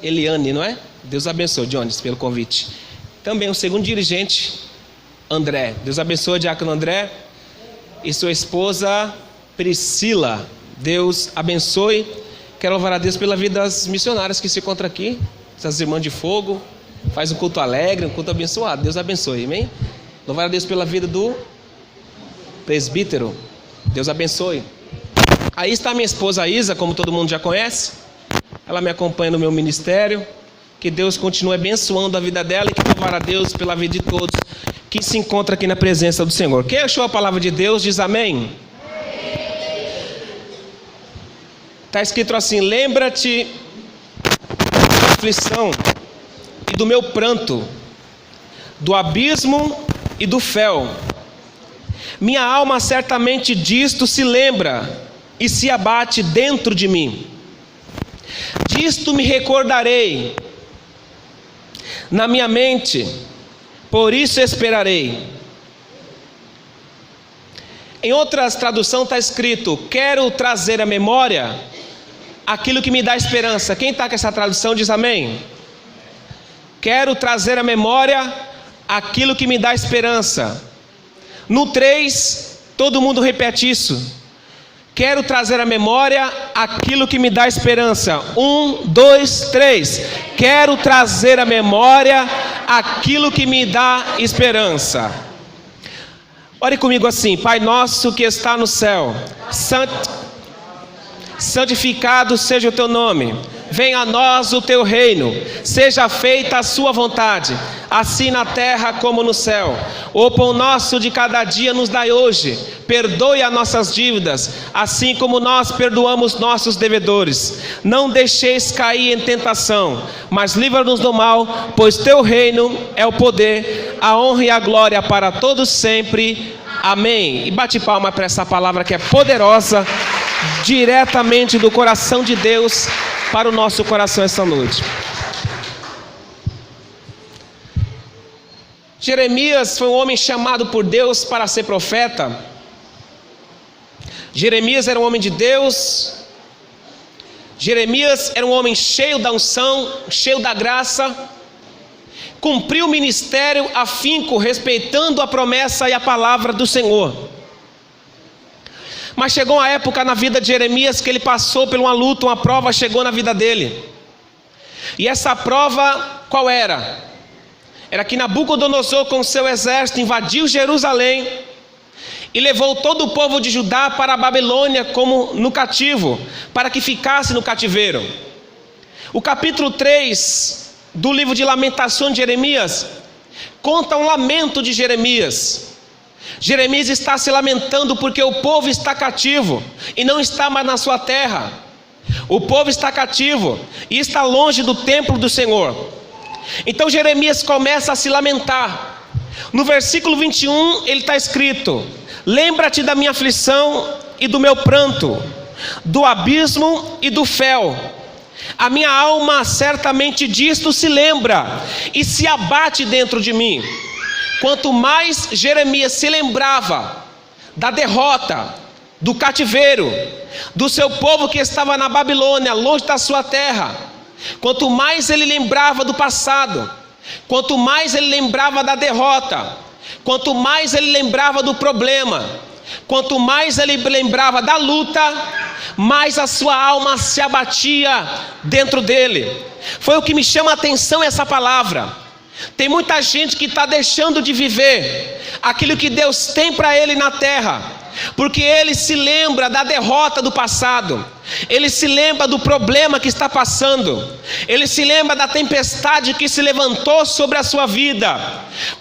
Eliane, não é? Deus abençoe, Jones, pelo convite. Também o segundo dirigente, André. Deus abençoe, diácono André. E sua esposa, Priscila. Deus abençoe. Quero louvar a Deus pela vida das missionárias que se encontram aqui. Essas irmãs de fogo. Faz um culto alegre, um culto abençoado. Deus abençoe, amém? Louvar a Deus pela vida do presbítero. Deus abençoe. Aí está minha esposa Isa, como todo mundo já conhece. Ela me acompanha no meu ministério. Que Deus continue abençoando a vida dela. E que louvar a Deus pela vida de todos que se encontram aqui na presença do Senhor. Quem achou a palavra de Deus diz amém. Está escrito assim: lembra-te da aflição e do meu pranto, do abismo e do fel. Minha alma certamente disto se lembra e se abate dentro de mim. Disto me recordarei na minha mente, por isso esperarei. Em outras traduções está escrito: quero trazer à memória aquilo que me dá esperança. Quem está com essa tradução diz amém. Quero trazer à memória aquilo que me dá esperança. No 3, todo mundo repete isso. Quero trazer à memória aquilo que me dá esperança. 1, 2, 3. Quero trazer à memória aquilo que me dá esperança. Ore comigo assim: Pai nosso que está no céu, santificado seja o teu nome. Venha a nós o teu reino. Seja feita a sua vontade, assim na terra como no céu. O pão nosso de cada dia nos dai hoje. Perdoe as nossas dívidas, assim como nós perdoamos nossos devedores. Não deixeis cair em tentação, mas livra-nos do mal, pois teu reino é o poder, a honra e a glória para todos sempre. Amém. E bate palma para essa palavra que é poderosa, diretamente do coração de Deus para o nosso coração essa noite. Jeremias foi um homem chamado por Deus para ser profeta. Jeremias era um homem de Deus. Jeremias era um homem cheio da unção, cheio da graça. Cumpriu o ministério afinco, respeitando a promessa e a palavra do Senhor. Mas chegou uma época na vida de Jeremias que ele passou por uma luta, uma prova chegou na vida dele. E essa prova qual era? Era que Nabucodonosor com seu exército invadiu Jerusalém e levou todo o povo de Judá para a Babilônia como no cativo, para que ficasse no cativeiro. O capítulo 3 do livro de Lamentações de Jeremias conta um lamento de Jeremias. Jeremias está se lamentando porque o povo está cativo e não está mais na sua terra. O povo está cativo e está longe do templo do Senhor. Então Jeremias começa a se lamentar. No versículo 21 ele está escrito: lembra-te da minha aflição e do meu pranto, do abismo e do fel. A minha alma certamente disto se lembra e se abate dentro de mim. Quanto mais Jeremias se lembrava da derrota, do cativeiro, do seu povo que estava na Babilônia, longe da sua terra, quanto mais ele lembrava do passado, quanto mais ele lembrava da derrota, quanto mais ele lembrava do problema, quanto mais ele lembrava da luta, mais a sua alma se abatia dentro dele. Foi o que me chama a atenção essa palavra. Tem muita gente que está deixando de viver aquilo que Deus tem para ele na terra, porque ele se lembra da derrota do passado, ele se lembra do problema que está passando, ele se lembra da tempestade que se levantou sobre a sua vida.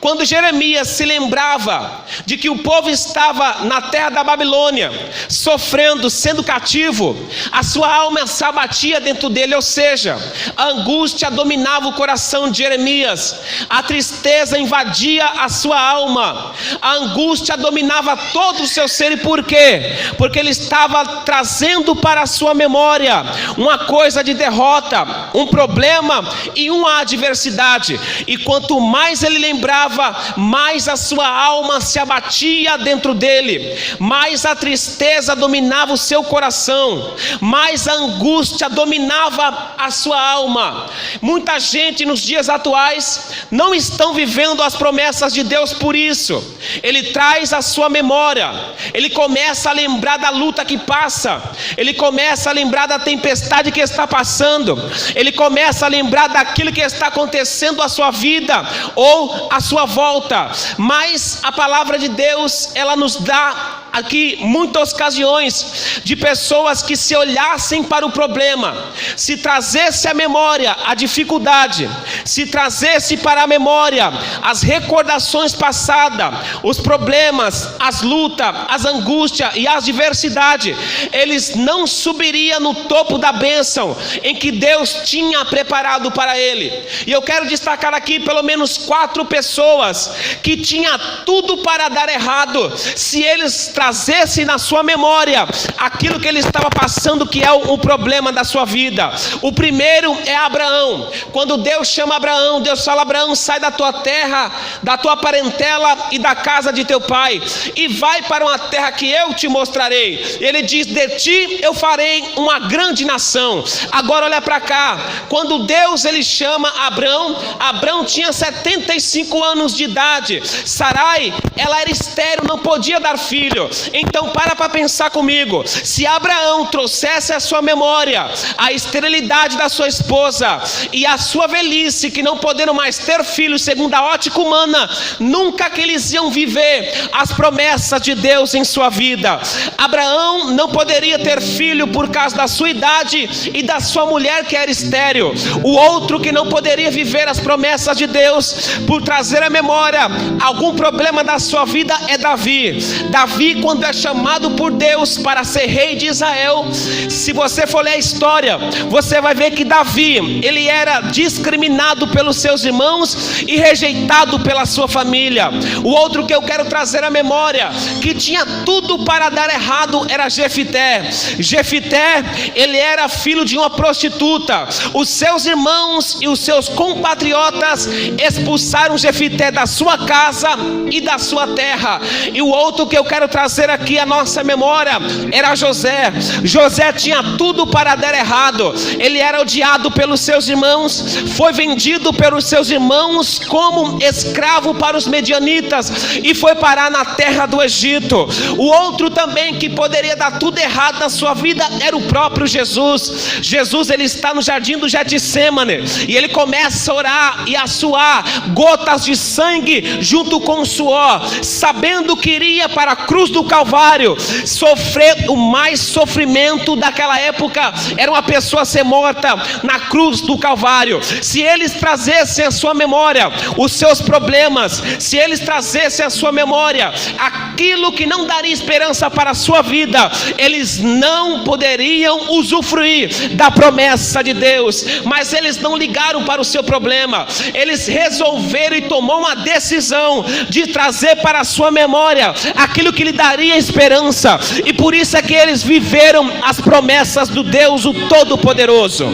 Quando Jeremias se lembrava de que o povo estava na terra da Babilônia, sofrendo, sendo cativo, a sua alma se abatia dentro dele, ou seja, a angústia dominava o coração de Jeremias, a tristeza invadia a sua alma, a angústia dominava todo o seu ser. E por quê? Porque ele estava trazendo para a sua memória uma coisa de derrota, um problema e uma adversidade. E quanto mais ele lembrava, mais a sua alma se abatia dentro dele, mais a tristeza dominava o seu coração, mais a angústia dominava a sua alma. Muita gente nos dias atuais não estão vivendo as promessas de Deus por isso. Ele traz a sua memória, ele começa a lembrar da luta que passa, ele começa a lembrar da tempestade que está passando, ele começa a lembrar daquilo que está acontecendo à sua vida ou à sua volta. Mas a palavra de Deus, ela nos dá aqui muitas ocasiões de pessoas que se olhassem para o problema, se trazesse à memória a dificuldade, se trazesse para a memória as recordações passadas, os problemas, as lutas, as angústias e as adversidades, eles não subiriam no topo da bênção em que Deus tinha preparado para ele. E eu quero destacar aqui pelo menos 4 pessoas que tinha tudo para dar errado, se eles trazessem na sua memória aquilo que ele estava passando, que é o problema da sua vida. O primeiro é Abraão. Quando Deus chama Abraão, Deus fala: Abraão, sai da tua terra, da tua parentela e da casa de teu pai, e vai para uma terra que eu te mostrarei. Ele diz: de ti eu farei uma grande nação. Agora olha para cá, quando Deus ele chama Abraão, Abraão tinha 75 anos de idade. Sarai, ela era estéril, não podia dar filho. Então para pensar comigo, se Abraão trouxesse à sua memória a esterilidade da sua esposa e a sua velhice, que não podendo mais ter filhos segundo a ótica humana, nunca que eles iam viver as promessas de Deus em sua vida. Abraão não poderia ter filho por causa da sua idade e da sua mulher que era estéril. O outro que não poderia viver as promessas de Deus por trazer à memória algum problema da sua vida é Davi. Davi, quando é chamado por Deus para ser rei de Israel, se você for ler a história, você vai ver que Davi, ele era discriminado pelos seus irmãos e rejeitado pela sua família. O outro que eu quero trazer à memória, que tinha tudo para dar errado, era Jefité. Jefité, ele era filho de uma prostituta. Os seus irmãos e os seus compatriotas expulsaram Jefité da sua casa e da sua terra. E o outro que eu quero trazer aqui à nossa memória era José. José tinha tudo para dar errado. Ele era odiado pelos seus irmãos, foi vendido pelos seus irmãos como escravo para os medianitas e foi parar na terra do Egito. O outro também que poderia dar tudo errado na sua vida era o próprio Jesus. Jesus, ele está no jardim do Getsêmani e ele começa a orar e a suar gotas de sangue junto com o suor, sabendo que iria para a cruz do Calvário sofrer o mais sofrimento daquela época, era uma pessoa ser morta na cruz do Calvário. Se eles trazessem à sua memória os seus problemas, se eles trazessem à sua memória aquilo que não daria esperança para a sua vida, eles não poderiam usufruir da promessa de Deus. Mas eles não ligaram para o seu problema, eles resolveram e tomou uma decisão de trazer para a sua memória aquilo que lhe daria esperança, e por isso é que eles viveram as promessas do Deus o Todo-Poderoso.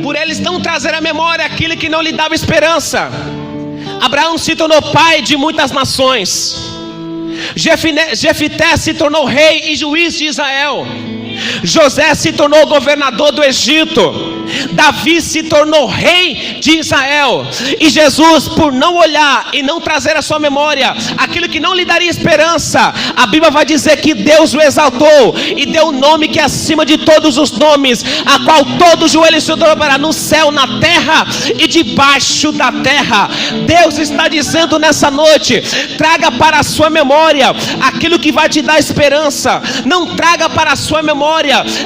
Por eles não trazer à memória aquilo que não lhe dava esperança, Abraão se tornou pai de muitas nações. Jefité se tornou rei e juiz de Israel. José se tornou governador do Egito. Davi se tornou rei de Israel. E Jesus, por não olhar e não trazer à sua memória aquilo que não lhe daria esperança, a Bíblia vai dizer que Deus o exaltou e deu um nome que é acima de todos os nomes, a qual todo joelho se dobrará no céu, na terra e debaixo da terra. Deus está dizendo nessa noite: traga para a sua memória aquilo que vai te dar esperança. Não traga para a sua memória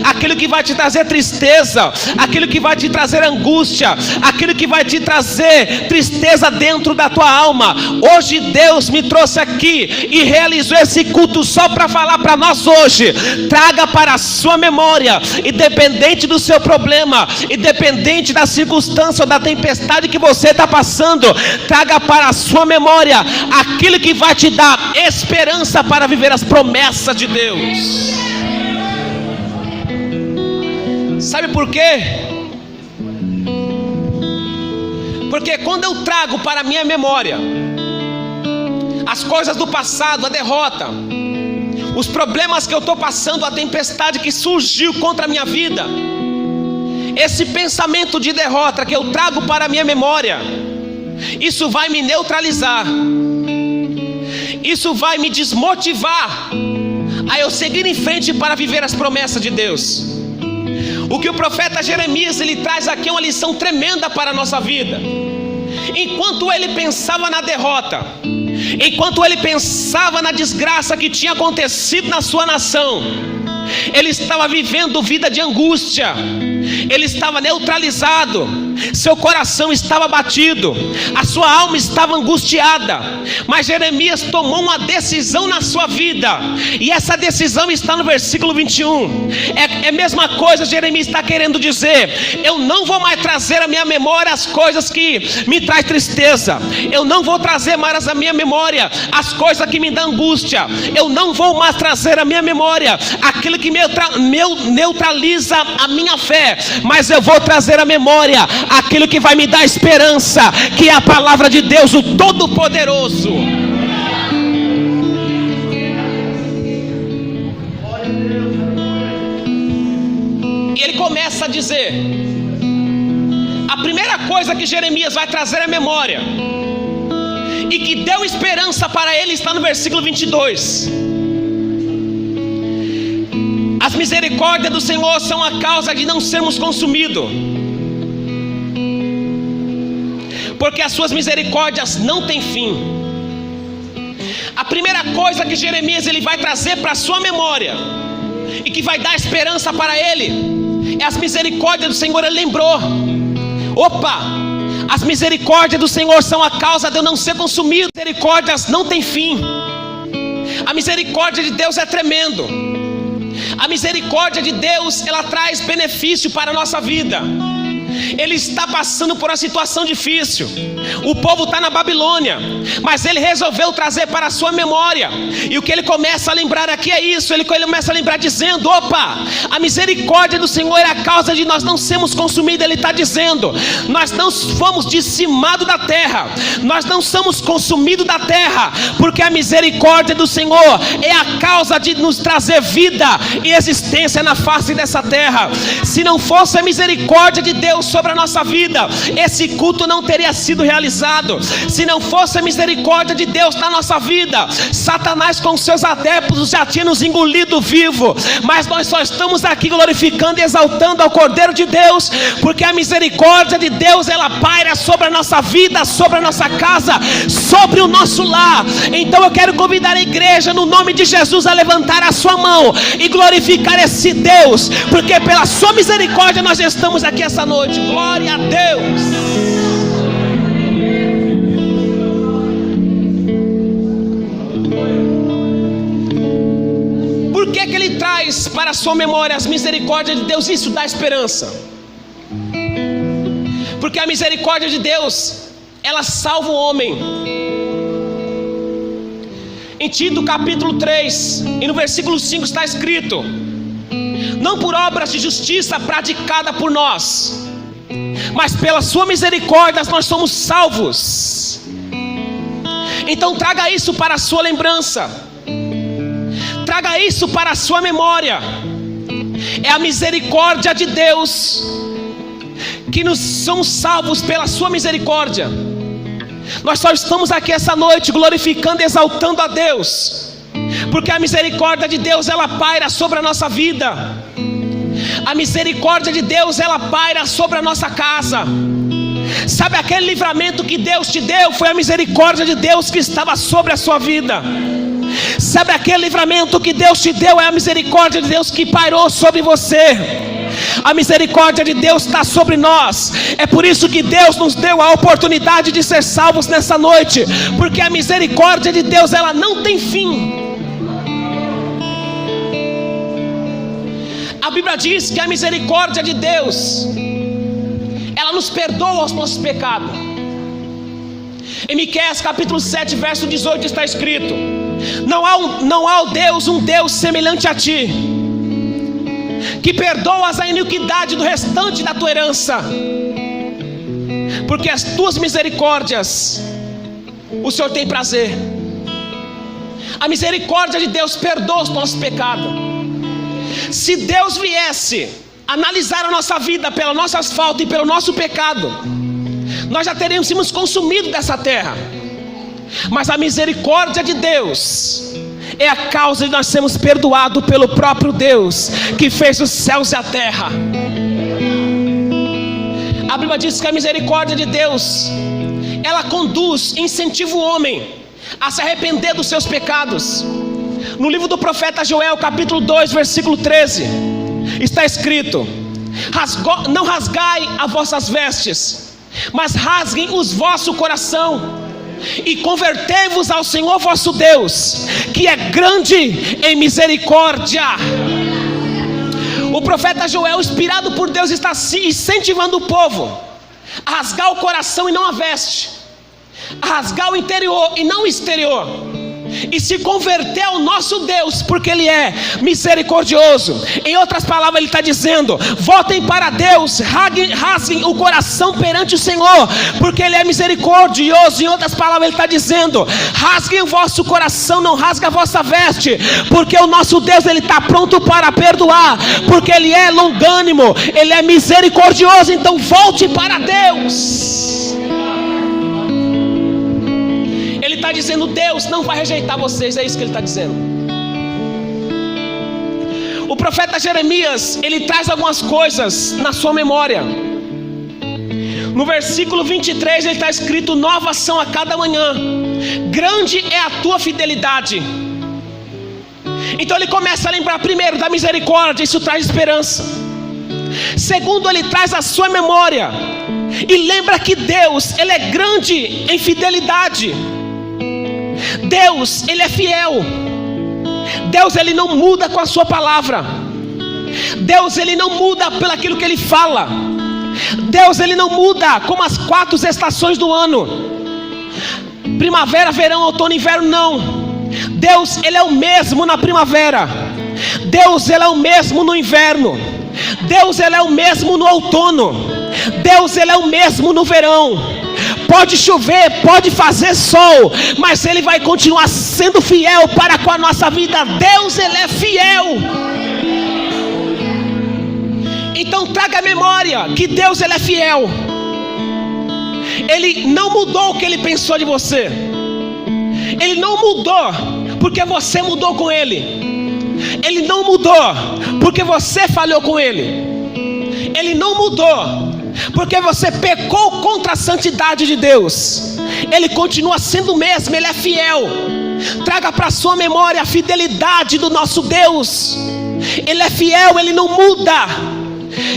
aquilo que vai te trazer tristeza, aquilo que vai te trazer angústia, aquilo que vai te trazer tristeza dentro da tua alma. Hoje Deus me trouxe aqui e realizou esse culto só para falar para nós hoje: traga para a sua memória, independente do seu problema, independente da circunstância ou da tempestade que você está passando, traga para a sua memória aquilo que vai te dar esperança para viver as promessas de Deus. Sabe por quê? Porque quando eu trago para a minha memória as coisas do passado, a derrota, os problemas que eu estou passando, a tempestade que surgiu contra a minha vida, esse pensamento de derrota que eu trago para a minha memória, isso vai me neutralizar, isso vai me desmotivar a eu seguir em frente para viver as promessas de Deus. O que o profeta Jeremias ele traz aqui é uma lição tremenda para a nossa vida. Enquanto ele pensava na derrota, enquanto ele pensava na desgraça que tinha acontecido na sua nação, ele estava vivendo vida de angústia, ele estava neutralizado, seu coração estava batido, a sua alma estava angustiada. Mas Jeremias tomou uma decisão na sua vida, e essa decisão está no versículo 21. É a mesma coisa, Jeremias está querendo dizer: eu não vou mais trazer à minha memória as coisas que me traz tristeza, eu não vou trazer mais à minha memória as coisas que me dão angústia, eu não vou mais trazer à minha memória aquilo que neutraliza a minha fé, mas eu vou trazer à memória aquilo que vai me dar esperança, que é a palavra de Deus, o Todo-Poderoso. E ele começa a dizer, a primeira coisa que Jeremias vai trazer à memória, e que deu esperança para ele, está no versículo 22. As misericórdias do Senhor são a causa de não sermos consumidos, porque as suas misericórdias não têm fim. A primeira coisa que Jeremias ele vai trazer para a sua memória, e que vai dar esperança para ele, é as misericórdias do Senhor. Ele lembrou: opa, as misericórdias do Senhor são a causa de eu não ser consumido. As misericórdias não têm fim. A misericórdia de Deus é tremendo. A misericórdia de Deus, ela traz benefício para a nossa vida. Ele está passando por uma situação difícil, o povo está na Babilônia, mas ele resolveu trazer para a sua memória, e o que ele começa a lembrar aqui é isso. Ele começa a lembrar dizendo: opa, a misericórdia do Senhor é a causa de nós não sermos consumidos. Ele está dizendo: nós não fomos dizimados da terra, nós não somos consumidos da terra, porque a misericórdia do Senhor é a causa de nos trazer vida e existência na face dessa terra. Se não fosse a misericórdia de Deus sobre a nossa vida, esse culto não teria sido realizado. Se não fosse a misericórdia de Deus na nossa vida, Satanás com seus adeptos já tinha nos engolido vivo. Mas nós só estamos aqui glorificando e exaltando ao Cordeiro de Deus, porque a misericórdia de Deus ela paira sobre a nossa vida, sobre a nossa casa, sobre o nosso lar. Então eu quero convidar a igreja no nome de Jesus a levantar a sua mão e glorificar esse Deus, porque pela sua misericórdia nós estamos aqui essa noite. Glória a Deus. Por que ele traz para a sua memória as misericórdias de Deus? Isso dá esperança, porque a misericórdia de Deus ela salva o homem. Em Tito capítulo 3 e no versículo 5 está escrito: não por obras de justiça praticada por nós, mas pela sua misericórdia nós somos salvos. Então traga isso para a sua lembrança, traga isso para a sua memória. É a misericórdia de Deus que nos somos salvos pela sua misericórdia. Nós só estamos aqui essa noite glorificando e exaltando a Deus, porque a misericórdia de Deus ela paira sobre a nossa vida. A misericórdia de Deus ela paira sobre a nossa casa. Sabe aquele livramento que Deus te deu? Foi a misericórdia de Deus que estava sobre a sua vida. Sabe aquele livramento que Deus te deu? É a misericórdia de Deus que pairou sobre você. A misericórdia de Deus está sobre nós. É por isso que Deus nos deu a oportunidade de ser salvos nessa noite, porque a misericórdia de Deus ela não tem fim. A Bíblia diz que a misericórdia de Deus ela nos perdoa os nossos pecados. Em Miqueias capítulo 7 verso 18 está escrito: não há um Deus semelhante a ti, que perdoas a iniquidade do restante da tua herança, porque as tuas misericórdias o Senhor tem prazer. A misericórdia de Deus perdoa os nossos pecados. Se Deus viesse analisar a nossa vida pelas nossas faltas e pelo nosso pecado, nós já teríamos sido consumidos dessa terra. Mas a misericórdia de Deus é a causa de nós sermos perdoados pelo próprio Deus que fez os céus e a terra. A Bíblia diz que a misericórdia de Deus, ela conduz, incentiva o homem a se arrepender dos seus pecados. No livro do profeta Joel, capítulo 2, versículo 13, está escrito: não rasgai as vossas vestes, mas rasguem os vosso coração, e convertei-vos ao Senhor vosso Deus, que é grande em misericórdia. O profeta Joel, inspirado por Deus, está incentivando o povo a rasgar o coração e não a veste, a rasgar o interior e não o exterior, e se converter ao nosso Deus, porque Ele é misericordioso. Em outras palavras, Ele está dizendo: voltem para Deus, rasguem o coração perante o Senhor, porque Ele é misericordioso. Em outras palavras, Ele está dizendo: rasguem o vosso coração, não rasguem a vossa veste, porque o nosso Deus, Ele está pronto para perdoar, porque Ele é longânimo, Ele é misericordioso. Então volte para Deus. Ele está dizendo: Deus não vai rejeitar vocês. É isso que ele está dizendo. O profeta Jeremias, ele traz algumas coisas na sua memória. No versículo 23 ele está escrito: novas são a cada manhã, grande é a tua fidelidade. Então ele começa a lembrar primeiro da misericórdia, isso traz esperança. Segundo, ele traz a sua memória e lembra que Deus, Ele é grande em fidelidade. Deus, Ele é fiel. Deus, Ele não muda com a sua palavra. Deus, Ele não muda pelo aquilo que Ele fala. Deus, Ele não muda como as 4 estações do ano: primavera, verão, outono e inverno. Não. Deus, Ele é o mesmo na primavera. Deus, Ele é o mesmo no inverno. Deus, Ele é o mesmo no outono. Deus, Ele é o mesmo no verão. Pode chover, pode fazer sol, mas Ele vai continuar sendo fiel para com a nossa vida. Deus, Ele é fiel. Então traga a memória que Deus, Ele é fiel. Ele não mudou o que Ele pensou de você. Ele não mudou porque você mudou com Ele. Ele não mudou porque você falhou com Ele. Ele não mudou porque você pecou contra a santidade de Deus. Ele continua sendo o mesmo, Ele é fiel. Traga para a sua memória a fidelidade do nosso Deus. Ele é fiel, Ele não muda.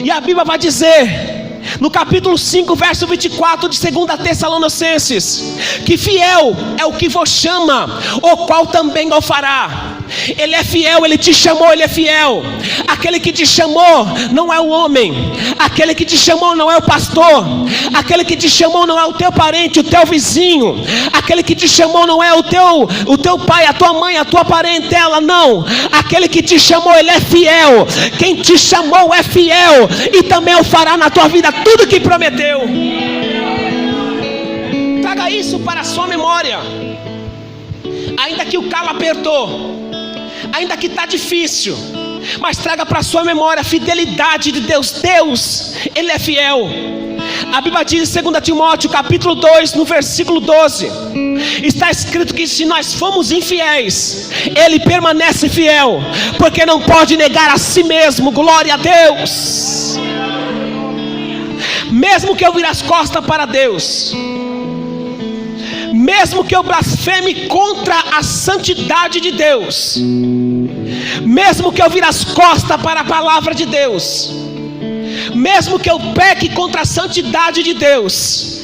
E a Bíblia vai dizer no capítulo 5, verso 24 de 2 Tessalonicenses, que fiel é o que vos chama, o qual também o fará. Ele é fiel, Ele te chamou, Ele é fiel. Aquele que te chamou não é o homem. Aquele que te chamou não é o pastor. Aquele que te chamou não é o teu parente, o teu vizinho. Aquele que te chamou não é o teu pai, a tua mãe, a tua parentela. Não. Aquele que te chamou, Ele é fiel. Quem te chamou é fiel e também o fará na tua vida tudo que prometeu. Traga isso para a sua memória. Ainda que o calo apertou, ainda que está difícil, mas traga para a sua memória a fidelidade de Deus. Deus, Ele é fiel. A Bíblia diz em 2 Timóteo capítulo 2, no versículo 12, está escrito que se nós formos infiéis, Ele permanece fiel, porque não pode negar a si mesmo. Glória a Deus. Mesmo que eu vire as costas para Deus, mesmo que eu blasfeme contra a santidade de Deus, mesmo que eu vire as costas para a palavra de Deus, mesmo que eu peque contra a santidade de Deus,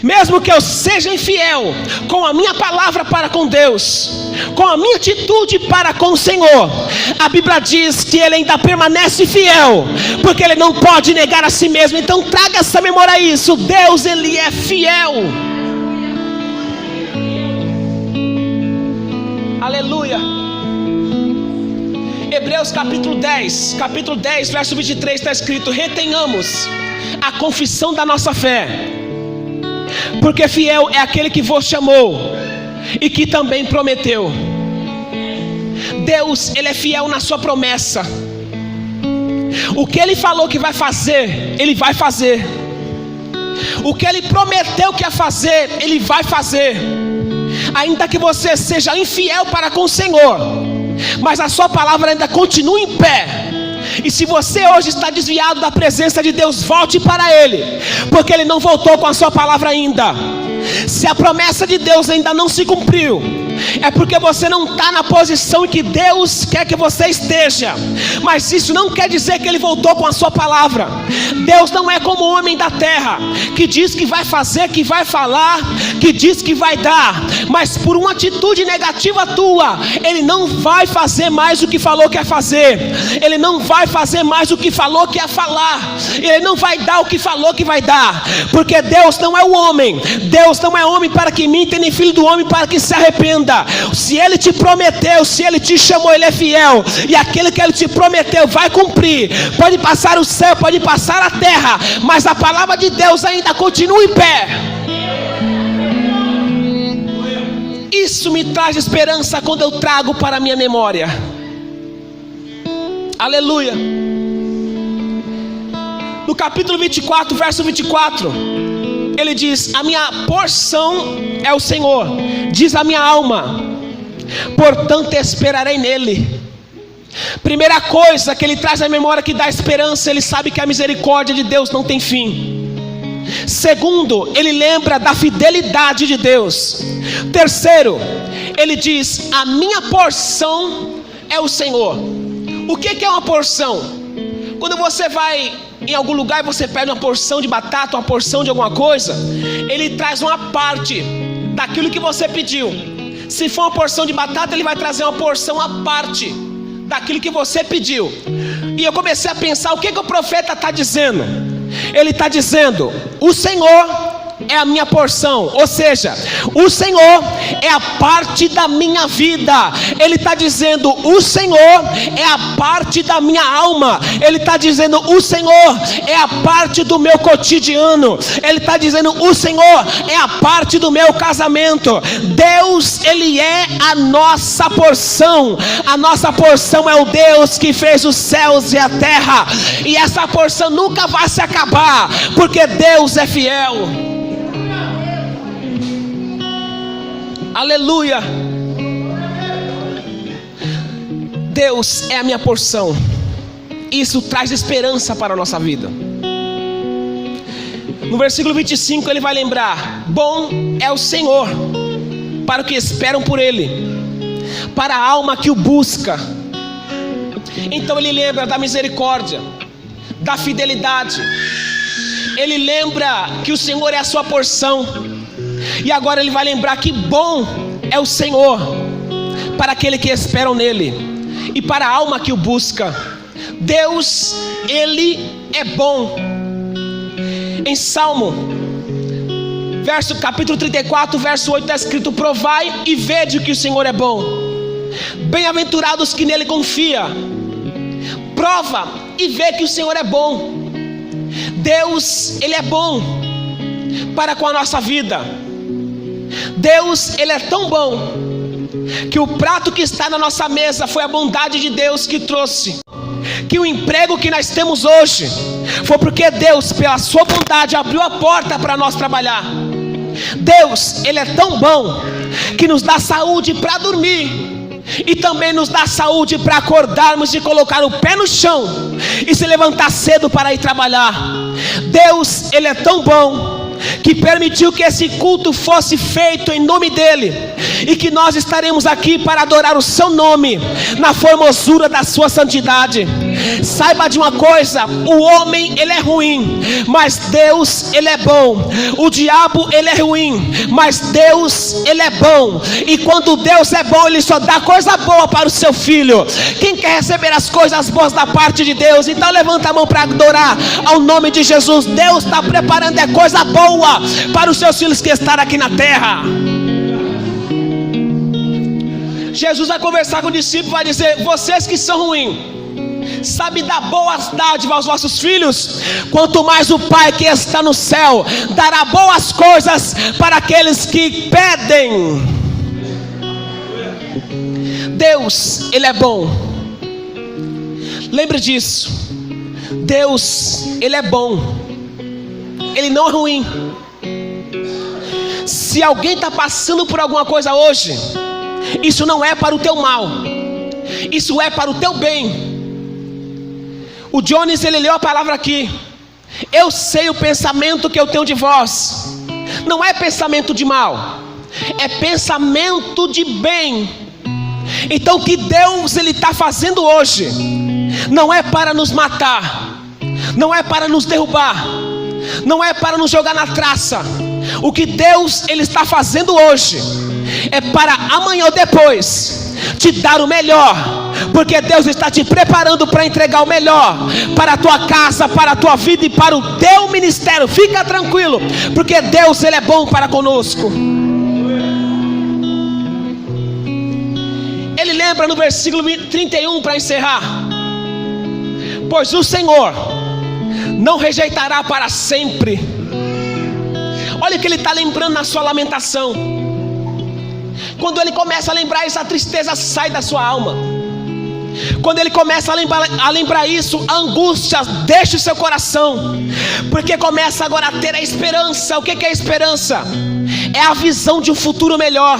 mesmo que eu seja infiel com a minha palavra para com Deus, com a minha atitude para com o Senhor, a Bíblia diz que Ele ainda permanece fiel, porque Ele não pode negar a si mesmo. Então traga essa memória a isso. Deus, Ele é fiel. Aleluia. Hebreus capítulo 10, verso 23 está escrito: retenhamos a confissão da nossa fé, porque fiel é aquele que vos chamou e que também prometeu. Deus, Ele é fiel na sua promessa. O que Ele falou que vai fazer, Ele vai fazer. O que Ele prometeu que ia fazer, Ele vai fazer. Ainda que você seja infiel para com o Senhor, mas a sua palavra ainda continua em pé. E se você hoje está desviado da presença de Deus, volte para Ele, porque Ele não voltou com a sua palavra ainda. Se a promessa de Deus ainda não se cumpriu, é porque você não está na posição em que Deus quer que você esteja. Mas isso não quer dizer que Ele voltou com a sua palavra. Deus não é como o homem da terra, que diz que vai fazer, que vai falar, que diz que vai dar, mas por uma atitude negativa tua, Ele não vai fazer mais o que falou que ia fazer. Ele não vai fazer mais o que falou que ia falar. Ele não vai dar o que falou que vai dar, porque Deus não é o homem. Deus não é homem para que minta, nem filho do homem para que se arrependa. Se Ele te prometeu, se Ele te chamou, Ele é fiel, e aquele que Ele te prometeu vai cumprir. Pode passar o céu, pode passar a terra, mas a palavra de Deus ainda continua em pé. Isso me traz esperança quando eu trago para a minha memória. Aleluia. No capítulo 24, verso 24, ele diz: a minha porção é o Senhor, diz a minha alma, portanto esperarei nele. Primeira coisa que ele traz à memória que dá esperança, ele sabe que a misericórdia de Deus não tem fim. Segundo, ele lembra da fidelidade de Deus. Terceiro, ele diz: a minha porção é o Senhor. O que é uma porção? Quando você vai em algum lugar e você pede uma porção de batata, uma porção de alguma coisa, ele traz uma parte daquilo que você pediu. Se for uma porção de batata, ele vai trazer uma porção à parte daquilo que você pediu. E eu comecei a pensar, o que o profeta está dizendo? Ele está dizendo: o Senhor é a minha porção, ou seja, o Senhor é a parte da minha vida. Ele está dizendo: o Senhor é a parte da minha alma. Ele está dizendo: o Senhor é a parte do meu cotidiano. Ele está dizendo: o Senhor é a parte do meu casamento. Deus, Ele é a nossa porção. A nossa porção é o Deus que fez os céus e a terra, e essa porção nunca vai se acabar, porque Deus é fiel. Aleluia. Deus é a minha porção. Isso traz esperança para a nossa vida. No versículo 25 ele vai lembrar: bom é o Senhor para os que esperam por Ele, para a alma que o busca. Então ele lembra da misericórdia, da fidelidade. Ele lembra que o Senhor é a sua porção. E agora ele vai lembrar que bom é o Senhor para aquele que esperam nele e para a alma que o busca. Deus, Ele é bom. Em Salmo, capítulo 34, verso 8 está escrito: provai e vede que o Senhor é bom. Bem-aventurados que nele confia. Prova e vê que o Senhor é bom. Deus, Ele é bom para com a nossa vida. Deus, Ele é tão bom que o prato que está na nossa mesa foi a bondade de Deus que trouxe. Que o emprego que nós temos hoje foi porque Deus, pela sua bondade, abriu a porta para nós trabalhar. Deus, Ele é tão bom que nos dá saúde para dormir e também nos dá saúde para acordarmos e colocar o pé no chão e se levantar cedo para ir trabalhar. Deus, Ele é tão bom que permitiu que esse culto fosse feito em nome dEle, e que nós estaremos aqui para adorar o seu nome na formosura da sua santidade. Saiba de uma coisa: o homem, ele é ruim, mas Deus, Ele é bom. O diabo, ele é ruim, mas Deus, Ele é bom. E quando Deus é bom, Ele só dá coisa boa para o seu filho. Quem quer receber as coisas boas da parte de Deus, então levanta a mão para adorar ao nome de Jesus. Deus está preparando coisa boa para os seus filhos que estão aqui na terra. Jesus vai conversar com o discípulo e vai dizer: vocês que são ruins, sabe dar boas dádivas aos vossos filhos, quanto mais o Pai que está no céu dará boas coisas para aqueles que pedem. Deus, Ele é bom. Lembre disso. Deus, Ele é bom. Ele não é ruim. Se alguém está passando por alguma coisa hoje, isso não é para o teu mal, isso é para o teu bem. O Jones, ele leu a palavra aqui: eu sei o pensamento que eu tenho de vós. Não é pensamento de mal, é pensamento de bem. Então o que Deus ele está fazendo hoje não é para nos matar, não é para nos derrubar, não é para nos jogar na traça. O que Deus ele está fazendo hoje é para amanhã ou depois te dar o melhor, porque Deus está te preparando para entregar o melhor para a tua casa, para a tua vida e para o teu ministério. Fica tranquilo, porque Deus ele é bom para conosco. Ele lembra no versículo 31 para encerrar: pois o Senhor não rejeitará para sempre. Olha o que ele está lembrando na sua lamentação. Quando ele começa a lembrar isso, a tristeza sai da sua alma. Quando ele começa a lembrar isso, a angústia deixa o seu coração, porque começa agora a ter a esperança. O que é a esperança? É a visão de um futuro melhor,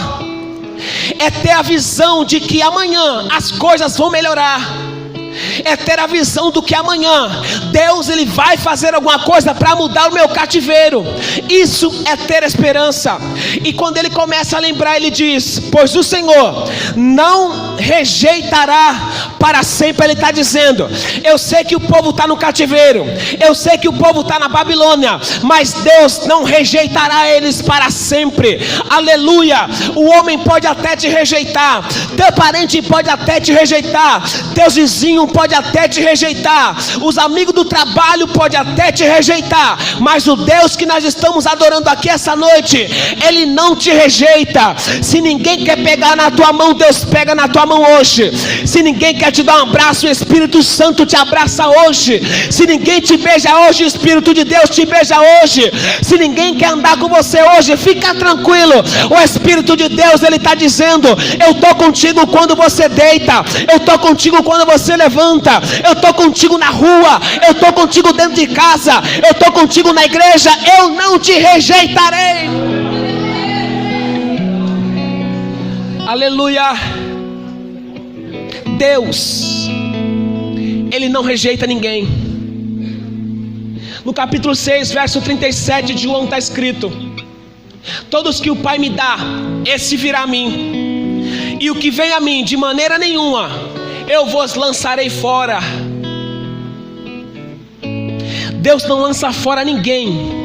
é ter a visão de que amanhã as coisas vão melhorar, é ter a visão do que amanhã Deus ele vai fazer alguma coisa para mudar o meu cativeiro. Isso é ter esperança. E quando ele começa a lembrar, ele diz: pois o Senhor não rejeitará para sempre. Ele está dizendo: eu sei que o povo está no cativeiro, eu sei que o povo está na Babilônia, mas Deus não rejeitará eles para sempre. Aleluia. O homem pode até te rejeitar, teu parente pode até te rejeitar, teus vizinhos pode até te rejeitar, os amigos do trabalho pode até te rejeitar, mas o Deus que nós estamos adorando aqui essa noite, Ele não te rejeita. Se ninguém quer pegar na tua mão, Deus pega na tua mão hoje. Se ninguém quer te dar um abraço, o Espírito Santo te abraça hoje. Se ninguém te beija hoje, o Espírito de Deus te beija hoje. Se ninguém quer andar com você hoje, fica tranquilo, o Espírito de Deus ele está dizendo: eu estou contigo quando você deita, eu estou contigo quando você levanta, eu estou contigo na rua, eu estou contigo dentro de casa, eu estou contigo na igreja, eu não te rejeitarei. Aleluia. Deus, Ele não rejeita ninguém. No capítulo 6, verso 37 de João está escrito: todos que o Pai me dá, esse virá a mim, e o que vem a mim, de maneira nenhuma eu vos lançarei fora. Deus não lança fora ninguém.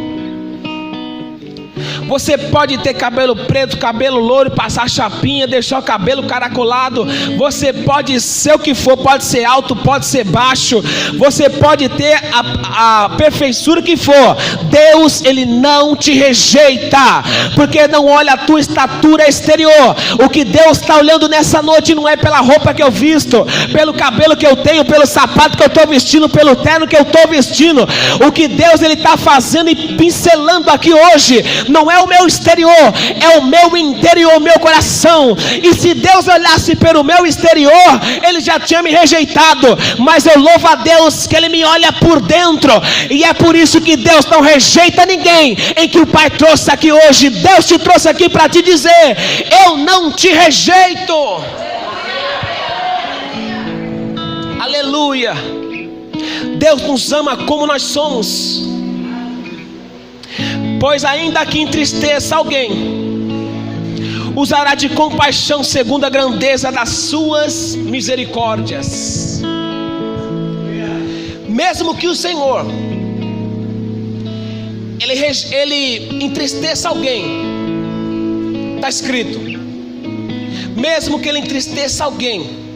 Você pode ter cabelo preto, cabelo louro, passar chapinha, deixar o cabelo caracolado. Você pode ser o que for, pode ser alto, pode ser baixo. Você pode ter a perfeição que for. Deus, Ele não te rejeita, porque não olha a tua estatura exterior. O que Deus está olhando nessa noite não é pela roupa que eu visto, pelo cabelo que eu tenho, pelo sapato que eu estou vestindo, pelo terno que eu estou vestindo. O que Deus Ele está fazendo e pincelando aqui hoje não é o meu exterior, é o meu interior, o meu coração. E se Deus olhasse pelo meu exterior, Ele já tinha me rejeitado, mas eu louvo a Deus que Ele me olha por dentro, e é por isso que Deus não rejeita ninguém. Em que o Pai trouxe aqui hoje, Deus te trouxe aqui para te dizer: eu não te rejeito. Aleluia. Deus nos ama como nós somos. Pois ainda que entristeça alguém, usará de compaixão segundo a grandeza das suas misericórdias. Mesmo que o Senhor ele entristeça alguém, está escrito, mesmo que ele entristeça alguém,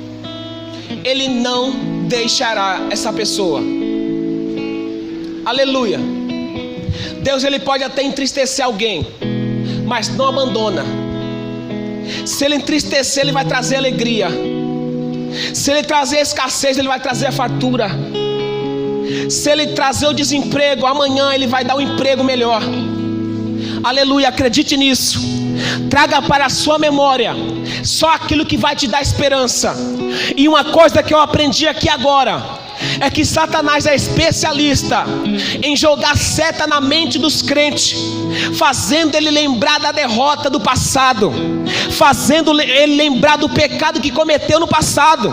Ele não deixará essa pessoa. Aleluia. Deus ele pode até entristecer alguém, mas não abandona. Se ele entristecer, ele vai trazer alegria. Se ele trazer escassez, ele vai trazer a fartura. Se ele trazer o desemprego, amanhã ele vai dar um emprego melhor. Aleluia, acredite nisso. Traga para a sua memória só aquilo que vai te dar esperança. E uma coisa que eu aprendi aqui agora é que Satanás é especialista em jogar seta na mente dos crentes, fazendo ele lembrar da derrota do passado, fazendo ele lembrar do pecado que cometeu no passado,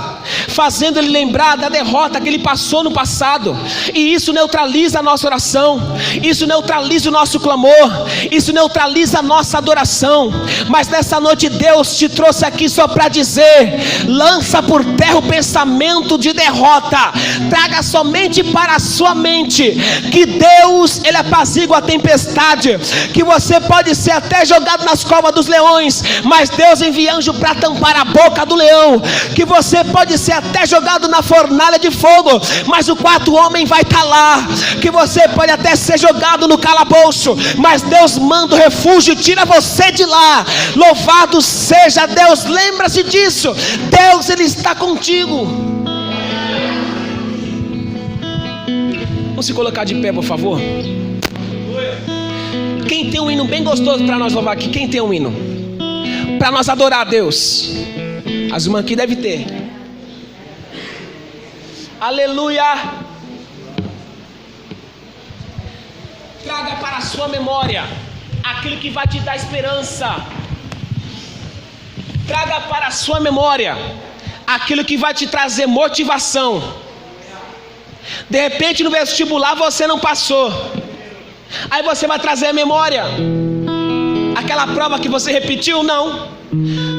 fazendo ele lembrar da derrota que ele passou no passado. E isso neutraliza a nossa oração, isso neutraliza o nosso clamor, isso neutraliza a nossa adoração. Mas nessa noite Deus te trouxe aqui só para dizer: lança por terra o pensamento de derrota. Traga somente para a sua mente que Deus, ele apazigua a tempestade, que você pode ser até jogado nas covas dos leões, mas Deus envia anjo para tampar a boca do leão, que você pode ser até jogado na fornalha de fogo, mas o quarto homem vai estar lá, que você pode até ser jogado no calabouço, mas Deus manda o refúgio e tira você de lá. Louvado seja Deus. Lembra-se disso, Deus, ele está contigo. Vamos se colocar de pé, por favor. Quem tem um hino bem gostoso para nós louvar aqui? Quem tem um hino para nós adorar a Deus? As irmãs aqui devem ter. Aleluia. Traga para a sua memória aquilo que vai te dar esperança. Traga para a sua memória aquilo que vai te trazer motivação. De repente no vestibular você não passou, aí você vai trazer a memória aquela prova que você repetiu. Não,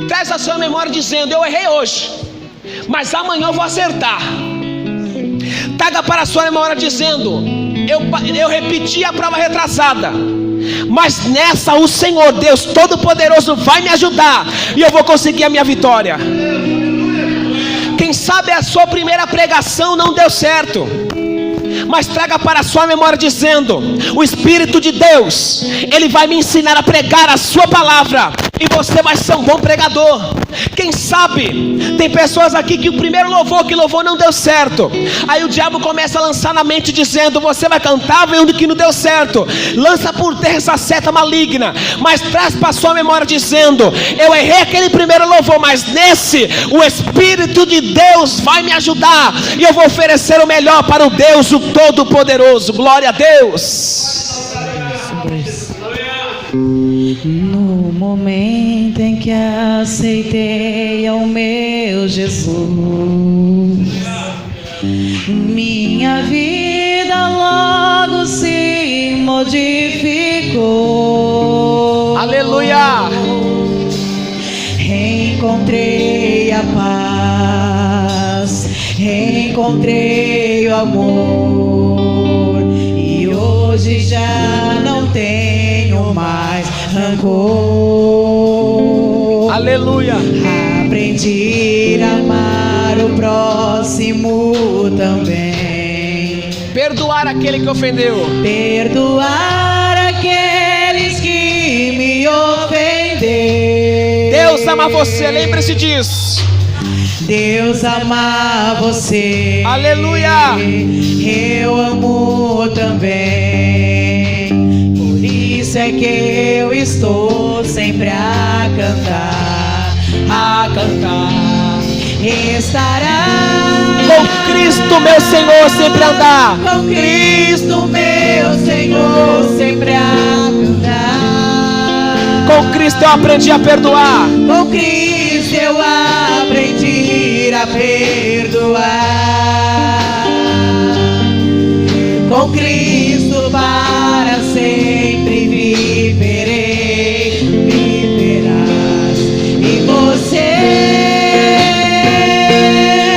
traz a sua memória dizendo: eu errei hoje, mas amanhã eu vou acertar. Traga para a sua memória dizendo: eu repeti a prova retrasada, mas nessa o Senhor Deus Todo-Poderoso vai me ajudar e eu vou conseguir a minha vitória. Quem sabe a sua primeira pregação não deu certo, mas traga para a sua memória dizendo: o Espírito de Deus, ele vai me ensinar a pregar a sua palavra, e você vai ser um bom pregador. Quem sabe tem pessoas aqui que o primeiro louvor que louvou não deu certo, aí o diabo começa a lançar na mente dizendo: você vai cantar vendo que não deu certo. Lança por terra essa seta maligna, mas traz para a sua memória dizendo: eu errei aquele primeiro louvor, mas nesse o Espírito de Deus vai me ajudar, e eu vou oferecer o melhor para o Deus, o Todo-Poderoso. Glória a Deus. No momento em que aceitei ao meu Jesus, minha vida logo se modificou. Aleluia. Encontrei a paz, encontrei o amor, e hoje já não tenho mais rancor. Aleluia. Aprendi a amar o próximo também, Perdoar aquele que ofendeu, perdoar aqueles que me ofenderam. Deus ama você, lembre-se disso. Deus ama você. Aleluia. Eu amo também. Por isso é que eu estou sempre a cantar, a cantar. Estará Com Cristo meu Senhor sempre andar. com Cristo meu Senhor sempre a cantar. Com Cristo eu aprendi a perdoar. Com Cristo eu aprendi a perdoar. Com Cristo para sempre viverei, viverás. E você,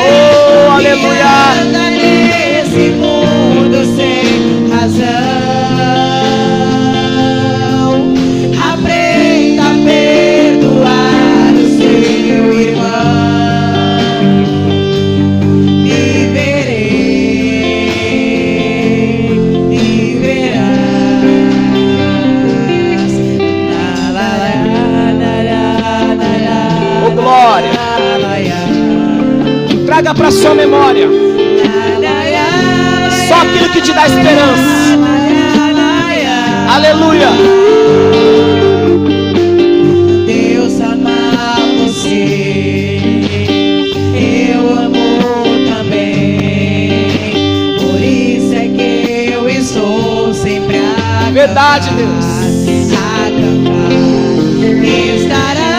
Oh, aleluia. anda nesse mundo sem razão. Aprenda a perdoar o seu irmão. Viverei, viverás. Traga para a sua memória só aquilo que te dá esperança. Aleluia. Deus ama você, eu amo também. Por isso é que eu estou sempre a cantar. Verdade, Deus. A cantar. Estará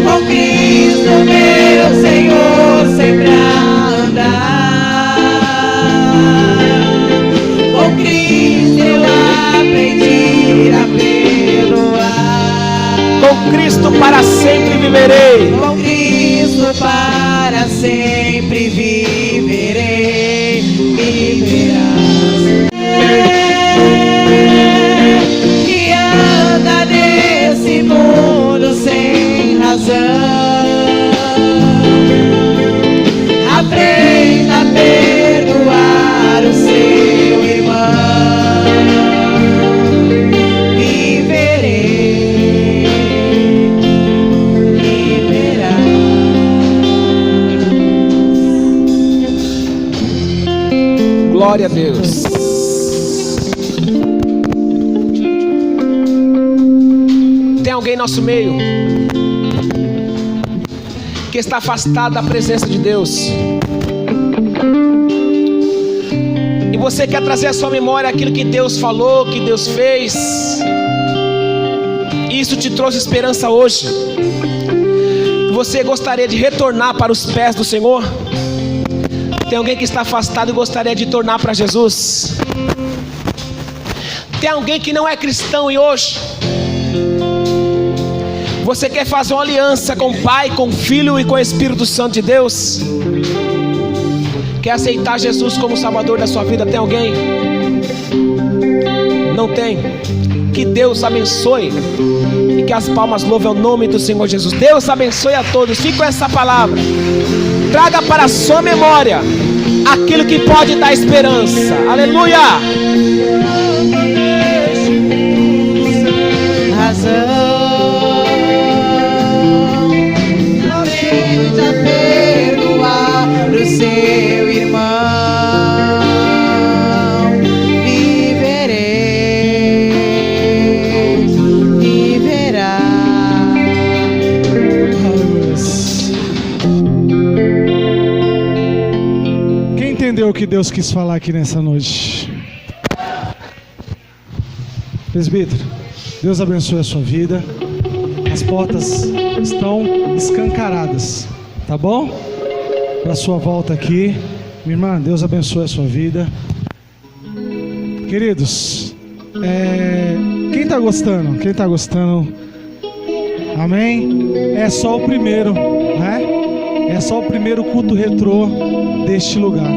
com Cristo, meu Senhor, sempre a andar. Com Cristo eu aprendi a perdoar. Com Cristo para sempre viverei. Com Cristo para sempre viverei. Viverás. Que anda nesse mundo sem razão, aprenda a perdoar o seu irmão. Viverei, viverás. Glória a Deus. Tem alguém em nosso meio que está afastado da presença de Deus, e você quer trazer à sua memória aquilo que Deus falou, que Deus fez, e isso te trouxe esperança hoje, e você gostaria de retornar para os pés do Senhor? Tem alguém que está afastado e gostaria de tornar para Jesus? Tem alguém que não é cristão e hoje você quer fazer uma aliança com o Pai, com o Filho e com o Espírito Santo de Deus? Quer aceitar Jesus como Salvador da sua vida? Tem alguém? Não tem? Que Deus abençoe e que as palmas louvem o nome do Senhor Jesus. Deus abençoe a todos. Fique com essa palavra. Traga para a sua memória aquilo que pode dar esperança. Aleluia! Razão. Aprenda a perdoar o seu irmão. Viverei, viverá. Quem entendeu o que Deus quis falar aqui nessa noite? Presbítero, Deus abençoe a sua vida. As portas estão escancaradas, tá bom? Para sua volta aqui. Minha irmã, Deus abençoe a sua vida. Queridos, quem está gostando? Quem está gostando? Amém? É só o primeiro, né? É só o primeiro culto retrô deste lugar.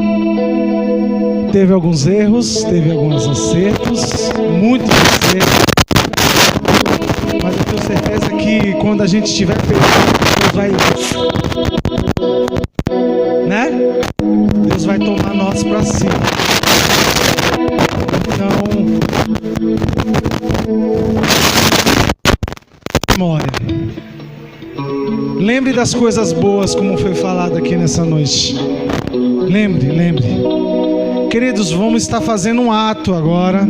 Teve alguns erros, teve alguns acertos, muitos acertos. Mas eu tenho certeza que quando a gente estiver perdido, Deus vai, né? Deus vai tomar nós para si. Então, memória. Lembre das coisas boas, como foi falado aqui nessa noite. Lembre. Queridos, vamos estar fazendo um ato agora.